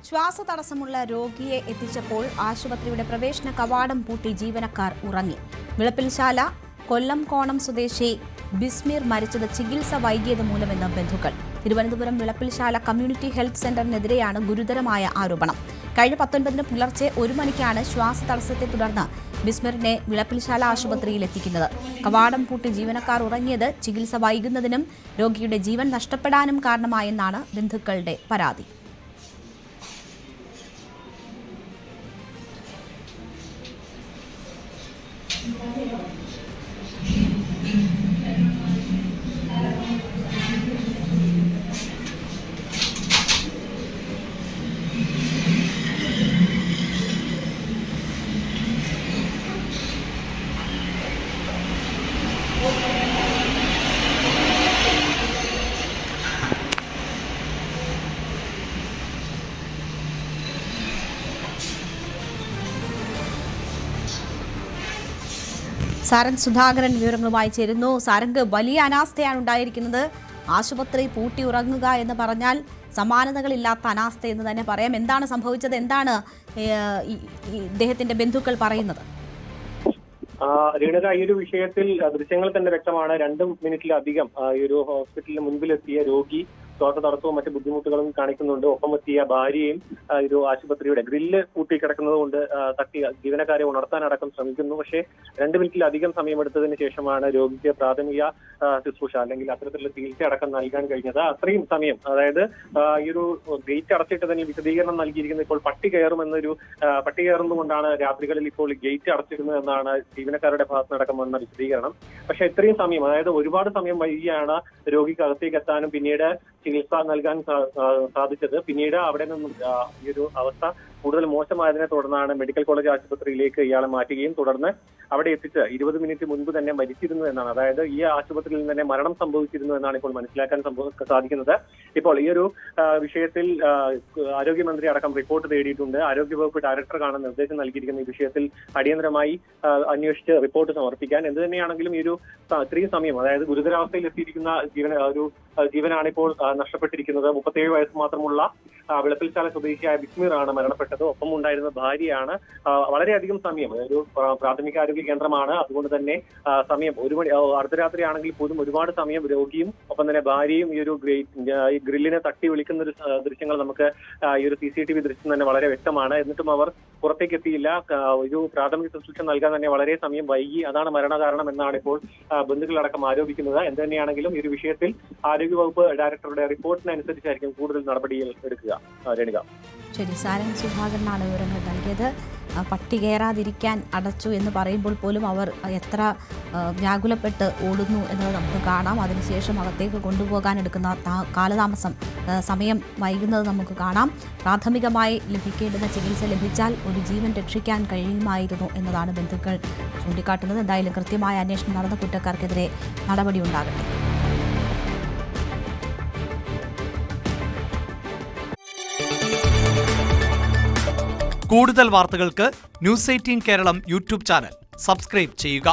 ശ്വാസതടസ്സമുള്ള രോഗിയെ എത്തിച്ചപ്പോൾ ആശുപത്രിയുടെ പ്രവേശന കവാടം പൂട്ടി ജീവനക്കാർ ഉറങ്ങി. വിളപ്പിൽശാല കൊല്ലംകോണം സ്വദേശി ബിസ്മീർ മരിച്ചത് ചികിത്സ വൈകിയത് മൂലമെന്ന് ബന്ധുക്കൾ. തിരുവനന്തപുരം വിളപ്പിൽശാല കമ്മ്യൂണിറ്റി ഹെൽത്ത് സെന്ററിനെതിരെയാണ് ഗുരുതരമായ ആരോപണം. കഴിഞ്ഞ 19-ന് പുലർച്ചെ 1 മണിക്കാണ് ശ്വാസതടസ്സത്തെ തുടർന്ന് ബിസ്മീറിനെ വിളപ്പിൽശാല ആശുപത്രിയിൽ എത്തിക്കുന്നത്. കവാടം പൂട്ടി ജീവനക്കാർ ഉറങ്ങിയത് ചികിത്സ വൈകുന്നതിനും രോഗിയുടെ ജീവൻ നഷ്ടപ്പെടാനും കാരണമായെന്നാണ് ബന്ധുക്കളുടെ പരാതി. സാരംഗ് സുധാകരൻ വിവരങ്ങളുമായി ചേരുന്നു. സാരംഗ്, വലിയ അനാസ്ഥയാണ് ഉണ്ടായിരിക്കുന്നത്. ആശുപത്രി പൂട്ടി ഉറങ്ങുക എന്ന് പറഞ്ഞാൽ സമാനതകളില്ലാത്ത അനാസ്ഥ എന്ന് തന്നെ പറയാം. എന്താണ് സംഭവിച്ചത്? എന്താണ് ഇദ്ദേഹത്തിന്റെ ബന്ധുക്കൾ പറയുന്നത്? രേണുക, ഈ ഒരു വിഷയത്തിൽ ദൃശ്യങ്ങൾ തന്നെ വ്യക്തമാണ്. 2 മിനിറ്റിലധികം ഈ ഒരു ഹോസ്പിറ്റലിന് മുൻപിലെത്തിയ രോഗി ശ്വാസതടസ്സവും മറ്റു ബുദ്ധിമുട്ടുകളും കാണിക്കുന്നുണ്ട്. ഒപ്പം എത്തിയ ഭാര്യയും ഒരു ആശുപത്രിയുടെ ഗ്രില്ല് പൂട്ടിക്കിടക്കുന്നത് കൊണ്ട് തട്ടി ജീവനക്കാരെ ഉണർത്താനടക്കം ശ്രമിക്കുന്നു. പക്ഷേ 2 മിനിറ്റിലധികം സമയമെടുത്തതിന് ശേഷമാണ് രോഗിക്ക് പ്രാഥമിക ശുശ്രൂഷ അല്ലെങ്കിൽ അത്തരത്തിലുള്ള ചികിത്സ അടക്കം നൽകാൻ കഴിഞ്ഞത്. അത്രയും സമയം, അതായത് ഈ ഒരു ഗേറ്റ് അടച്ചിട്ടതിന് വിശദീകരണം നൽകിയിരിക്കുന്നത് ഇപ്പോൾ പട്ടി കയറുന്നതുകൊണ്ടാണ് രാത്രികളിൽ ഇപ്പോൾ ഗേറ്റ് അടച്ചിരുന്നത് എന്നാണ് ജീവനക്കാരുടെ ഭാഗത്തുനിന്നടക്കം വന്ന വിശദീകരണം. പക്ഷെ ഇത്രയും സമയം, അതായത് ഒരുപാട് സമയം വൈകിയാണ് രോഗിക്ക് അകത്തേക്ക് എത്താനും പിന്നീട് ചികിത്സ നൽകാൻ സാധിച്ചത്. പിന്നീട് അവിടെ നിന്നും ഈ ഒരു അവസ്ഥ കൂടുതൽ മോശമായതിനെ തുടർന്നാണ് മെഡിക്കൽ കോളേജ് ആശുപത്രിയിലേക്ക് ഇയാളെ മാറ്റുകയും തുടർന്ന് അവിടെ എത്തിച്ച് 20 മിനിറ്റ് മുൻപ് തന്നെ മരിച്ചിരുന്നു എന്നാണ്, അതായത് ഈ ആശുപത്രിയിൽ തന്നെ മരണം സംഭവിച്ചിരുന്നു എന്നാണ് ഇപ്പോൾ മനസ്സിലാക്കാൻ സാധിക്കുന്നത്. ഇപ്പോൾ ഈ ഒരു വിഷയത്തിൽ ആരോഗ്യമന്ത്രി അടക്കം റിപ്പോർട്ട് തേടിയിട്ടുണ്ട്. ആരോഗ്യവകുപ്പ് ഡയറക്ടർ കാണാൻ നിർദ്ദേശം നൽകിയിരിക്കുന്ന ഈ വിഷയത്തിൽ അടിയന്തരമായി അന്വേഷിച്ച് റിപ്പോർട്ട് സമർപ്പിക്കാൻ. എന്ത് തന്നെയാണെങ്കിലും ഈ ഒരു ഇത്രയും സമയം, അതായത് ഗുരുതരാവസ്ഥയിൽ എത്തിയിരിക്കുന്ന ജീവനാണിപ്പോൾ നഷ്ടപ്പെട്ടിരിക്കുന്നത്. 37 വയസ്സ് മാത്രമുള്ള വിളപ്പിൽശാല സ്വദേശിയായ ബിസ്മീർ ആണ് മരണപ്പെട്ടത്. ഒപ്പം ഉണ്ടായിരുന്ന ഭാര്യയാണ്. വളരെയധികം സമയം, ഒരു പ്രാഥമിക ആരോഗ്യ കേന്ദ്രമാണ്, അതുകൊണ്ട് തന്നെ സമയം 1 മണി അർദ്ധരാത്രി ആണെങ്കിൽ പോലും ഒരുപാട് സമയം രോഗിയും ഒപ്പം തന്നെ ഭാര്യയും ഈ ഒരു ഗ്രില്ലിനെ തട്ടി വിളിക്കുന്ന ഒരു ദൃശ്യങ്ങൾ നമുക്ക് ഈ ഒരു CCTV ദൃശ്യം തന്നെ വളരെ വ്യക്തമാണ്. എന്നിട്ടും അവർ പുറത്തേക്ക് എത്തിയില്ല. ഒരു പ്രാഥമിക ശുശ്രൂഷ നൽകാൻ തന്നെ വളരെ സമയം വൈകി. അതാണ് മരണകാരണം എന്നാണ് ഇപ്പോൾ ബന്ധുക്കളടക്കം ആരോപിക്കുന്നത്. എന്ത് തന്നെയാണെങ്കിലും ഈ ഒരു വിഷയത്തിൽ ആരോഗ്യവകുപ്പ് ഡയറക്ടറുടെ റിപ്പോർട്ടിനനുസരിച്ചായിരിക്കും കൂടുതൽ നടപടികൾ എടുക്കുക. രേണുക, ശരി. സാരംഗ് സുധാകരനാണ് വിവരങ്ങൾ നൽകിയത്. പട്ടി കയറാതിരിക്കാൻ അടച്ചു എന്ന് പറയുമ്പോൾ പോലും അവർ എത്ര വ്യാകുലപ്പെട്ട് ഓടുന്നു എന്നത് നമുക്ക് കാണാം. അതിനുശേഷം അകത്തേക്ക് കൊണ്ടുപോകാൻ എടുക്കുന്ന കാലതാമസം, സമയം വൈകുന്നത് നമുക്ക് കാണാം. പ്രാഥമികമായി ലഭിക്കേണ്ടുന്ന ചികിത്സ ലഭിച്ചാൽ ഒരു ജീവൻ രക്ഷിക്കാൻ കഴിയുമായിരുന്നു എന്നതാണ് ബന്ധുക്കൾ ചൂണ്ടിക്കാട്ടുന്നത്. എന്തായാലും കൃത്യമായ അന്വേഷണം നടന്ന കുറ്റക്കാർക്കെതിരെ നടപടിയുണ്ടാകട്ടെ. കൂടുതൽ വാർത്തകൾക്ക് News 18 Keralam YouTube channel subscribe ചെയ്യുക.